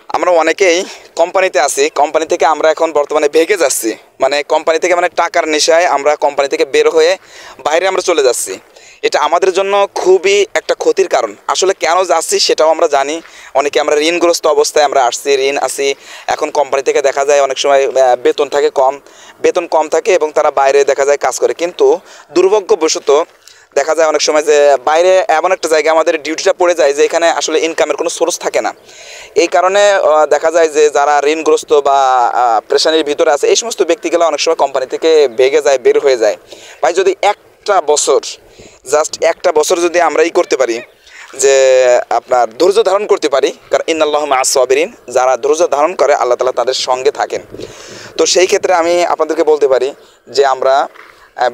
আমরা অনেকেই কোম্পানিতে আছি, কোম্পানি থেকে আমরা এখন বর্তমানে ভেগে যাচ্ছি। মানে কোম্পানি থেকে মানে টাকার নেশায় আমরা কোম্পানি থেকে বের হয়ে বাইরে আমরা চলে যাচ্ছি। এটা আমাদের জন্য খুবই একটা ক্ষতির কারণ। আসলে কেন যাচ্ছি সেটাও আমরা জানি। অনেকে আমরা ঋণগ্রস্ত অবস্থায় আমরা আসছি, ঋণ আছি। এখন কোম্পানি থেকে দেখা যায় অনেক সময় বেতন থাকে কম, বেতন কম থাকে এবং তারা বাইরে দেখা যায় কাজ করে। কিন্তু দুর্ভাগ্যবশত দেখা যায় অনেক সময় যে বাইরে এমন একটা জায়গা আমাদের ডিউটিটা পড়ে যায় যে এখানে আসলে ইনকামের কোনো সোর্স থাকে না। এই কারণে দেখা যায় যে যারা ঋণগ্রস্ত বা প্রেশানির ভিতরে আছে এই সমস্ত ব্যক্তিগুলো অনেক সময় কোম্পানি থেকে ভেগে যায়, বের হয়ে যায়। ভাই যদি একটা বছর, জাস্ট একটা বছর যদি আমরা করতে পারি যে আপনার ধৈর্য ধারণ করতে পারি, কারণ ইন্নাল্লাহু মা'আস সাবিরিন, যারা ধৈর্য ধারণ করে আল্লাহ তাআলা তাদের সঙ্গে থাকেন। তো সেই ক্ষেত্রে আমি আপনাদেরকে বলতে পারি যে আমরা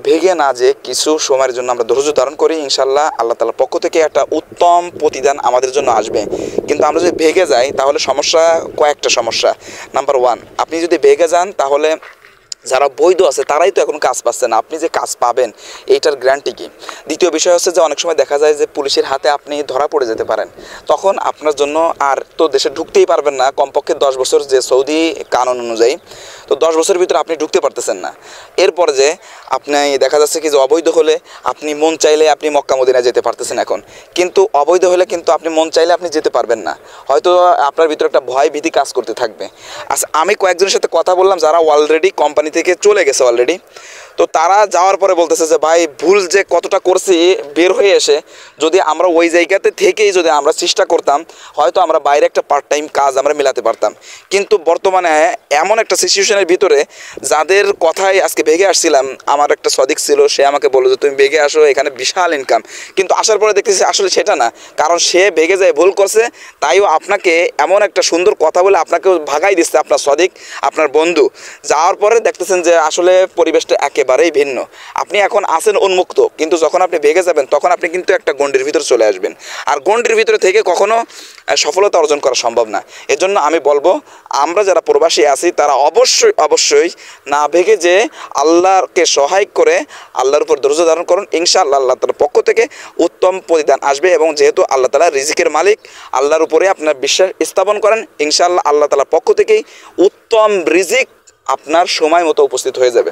ভেগে না যে কিছু সময়ের জন্য আমরা ধৈর্য ধারণ করি, ইনশাল্লাহ আল্লাহ তাআলার পক্ষ থেকে একটা উত্তম প্রতিদান আমাদের জন্য আসবে। কিন্তু আমরা যদি ভেগে যাই তাহলে সমস্যা, কয়েকটা সমস্যা। নাম্বার ওয়ান, আপনি যদি ভেগে যান তাহলে যারা বৈধ আছে তারাই তো এখন কাজ পাচ্ছে না, আপনি যে কাজ পাবেন এইটার গ্যারান্টি কি? দ্বিতীয় বিষয় হচ্ছে যে অনেক সময় দেখা যায় যে পুলিশের হাতে আপনি ধরা পড়ে যেতে পারেন, তখন আপনার জন্য আর তো দেশে ঢুকতেই পারবেন না, কমপক্ষে 10 বছর যে সৌদি কানুন অনুযায়ী, তো 10 বছরের ভিতরে আপনি ঢুকতে পারতেছেন না। এরপরে যে আপনি দেখা যাচ্ছে কি যে অবৈধ হলে আপনি মন চাইলে আপনি মক্কা মদিনায় যেতে পারতেছেন এখন, কিন্তু অবৈধ হলে কিন্তু আপনি মন চাইলে আপনি যেতে পারবেন না। হয়তো আপনার ভিতরে একটা ভয় ভীতি কাজ করতে থাকবে। আচ্ছা, আমি কয়েকজনের সাথে কথা বললাম যারা অলরেডি কোম্পানি থেকে চলে গেছে অলরেডি। তো তারা যাওয়ার পরে বলতেছে যে ভাই ভুল যে কতটা করছি বের হয়ে এসে, যদি আমরা ওই জায়গাতে থেকেই যদি আমরা চেষ্টা করতাম হয়তো আমরা বাইরে একটা পার্ট টাইম কাজ আমরা মেলাতে পারতাম। কিন্তু বর্তমানে এমন একটা সিচুয়েশনের ভিতরে যাদের কথায় আজকে ভেগে আসছিলাম, আমার একটা সদিক ছিল, সে আমাকে বললো যে তুমি ভেগে আসো, এখানে বিশাল ইনকাম। কিন্তু আসার পরে দেখতেছি আসলে সেটা না, কারণ সে ভেগে যায় ভুল করছে, তাইও আপনাকে এমন একটা সুন্দর কথা বলে আপনাকেও ভাগাই দিচ্ছে আপনার সদিক, আপনার বন্ধু। যাওয়ার পরে দেখতেছেন যে আসলে পরিবেশটা একেবারেই ভিন্ন। আপনি এখন আছেন উন্মুক্ত, কিন্তু যখন আপনি ভেগে যাবেন তখন আপনি কিন্তু একটা গণ্ডির ভিতরে চলে আসবেন, আর গণ্ডির ভিতরে থেকে কখনো সফলতা অর্জন করা সম্ভব না। এজন্য আমি বলবো আমরা যারা প্রবাসী আছি তারা অবশ্যই অবশ্যই না ভেগে যে আল্লাহকে সহায় করে আল্লাহর উপর ধৈর্য ধারণ করুন, ইনশাআল্লাহ আল্লাহ তাআলার পক্ষ থেকে উত্তম প্রতিদান আসবে। এবং যেহেতু আল্লাহ তাআলা রিজিকের মালিক, আল্লাহর উপরে আপনার বিশ্বাস স্থাপন করেন, ইনশাআল্লাহ আল্লাহ তাআলার পক্ষ থেকেই উত্তম রিজিক আপনার সময় মতো উপস্থিত হয়ে যাবে।